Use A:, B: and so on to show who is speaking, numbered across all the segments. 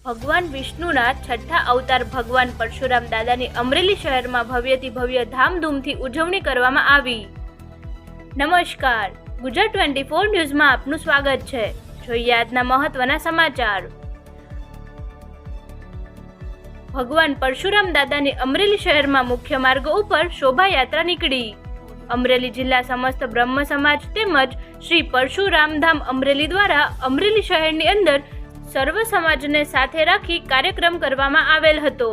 A: ભગવાન વિષ્ણુના છઠ્ઠા અવતાર ભગવાન પરશુરામ દાદાની અમરેલી શહેરમાં ભવ્યથી ભવ્ય ધામધૂમથી ઉજવણી કરવામાં આવી. નમસ્કાર, ગુજરાત 24 ન્યૂઝમાં આપનું સ્વાગત છે. જોઈએ આજના મહત્વના સમાચાર. ભગવાન પરશુરામ દાદાની અમરેલી શહેરમાં મુખ્ય માર્ગો ઉપર શોભાયાત્રા નીકળી. અમરેલી જિલ્લા સમસ્ત બ્રહ્મ સમાજ તેમજ શ્રી પરશુરામ ધામ અમરેલી દ્વારા અમરેલી શહેરની અંદર સર્વ સમાજને સાથે રાખી કાર્યક્રમ કરવામાં આવેલ હતો.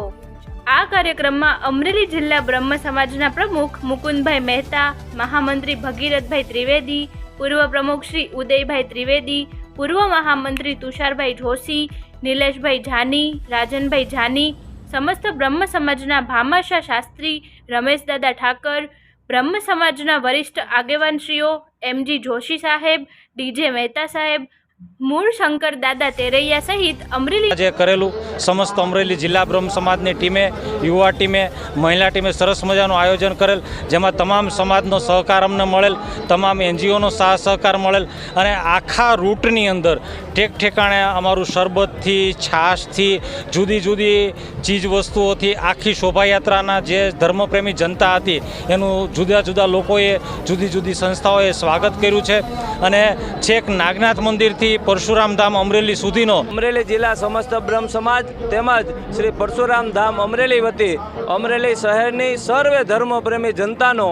A: આ કાર્યક્રમમાં અમરેલી જિલ્લા બ્રહ્મ સમાજના પ્રમુખ મુકુંદભાઈ મહેતા, મહામંત્રી ભગીરથભાઈ ત્રિવેદી, પૂર્વ પ્રમુખ શ્રી ઉદયભાઈ ત્રિવેદી, પૂર્વ મહામંત્રી તુષારભાઈ જોશી, નિલેશભાઈ જાની, રાજનભાઈ જાની, સમસ્ત બ્રહ્મ સમાજના ભામાશા શાસ્ત્રી, રમેશદાદા ઠાકર, બ્રહ્મ સમાજના વરિષ્ઠ આગેવાનશ્રીઓ એમજી જોશી સાહેબ, ડીજે મહેતા સાહેબ, મૂળ શંકર દાદા તેરૈયા સહિત અમરેલી
B: જે કરેલું સમસ્ત અમરેલી જિલ્લા બ્રહ્મ સમાજની ટીમે, યુવા ટીમે, મહિલા ટીમે સરસ મજાનું આયોજન કરેલ, જેમાં તમામ સમાજનો સહકાર અમને મળેલ, તમામ એનજીઓનો સહકાર મળેલ અને આખા રૂટની અંદર ઠેક ઠેકાણે અમારું શરબતથી, છાશથી, જુદી જુદી ચીજ વસ્તુઓથી આખી શોભાયાત્રાના જે ધર્મપ્રેમી જનતા હતી એનું જુદા જુદા લોકોએ, જુદી જુદી સંસ્થાઓએ સ્વાગત કર્યું છે. અને છેક નાગનાથ મંદિરથી પરશુરામ ધામ અમરેલી સુધીનો
C: અમરેલી જિલ્લા સમસ્ત બ્રહ્મ સમાજ તેમજ શ્રી પરશુરામ ધામ અમરેલી વતી અમરેલી શહેરની સર્વે ધર્મપ્રેમી જનતાનો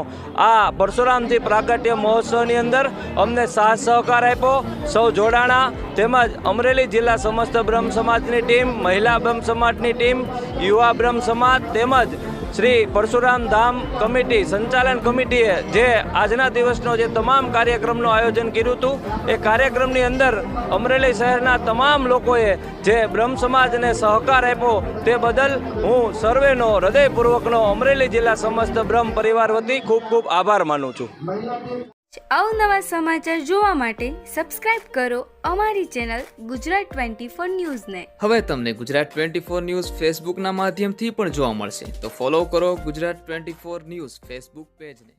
C: આ પરશુરામથી પ્રાગટ્ય મહોત્સવની અંદર અમને સાથ સહકાર આપ્યો. સૌ જોડાણા તેમજ અમરેલી જિલ્લા સમસ્ત બ્રહ્મ સમાજની ટીમ, મહિલા બ્રહ્મ સમાજની ટીમ, યુવા બ્રહ્મ સમાજ તેમજ શ્રી પરશુરામ ધામ કમિટી, સંચાલન કમિટીએ જે આજના દિવસનો જે તમામ કાર્યક્રમનું આયોજન કર્યું હતું એ કાર્યક્રમની અંદર અમરેલી શહેરના તમામ લોકોએ જે બ્રહ્મ સમાજને સહકાર આપ્યો તે બદલ હું સર્વેનો હૃદયપૂર્વકનો અમરેલી જિલ્લા સમસ્ત બ્રહ્મ પરિવાર વતી ખૂબ ખૂબ આભાર માનું છું.
D: અવનવા સમાચાર જોવા માટે સબસ્ક્રાઇબ કરો અમારી ચેનલ ગુજરાત 24 ન્યૂઝને.
E: હવે તમને ગુજરાત 24 ન્યૂઝ ફેસબુકના માધ્યમથી પણ જોવા મળશે, તો ફોલો કરો ગુજરાત 24 ન્યૂઝ ફેસબુક પેજને.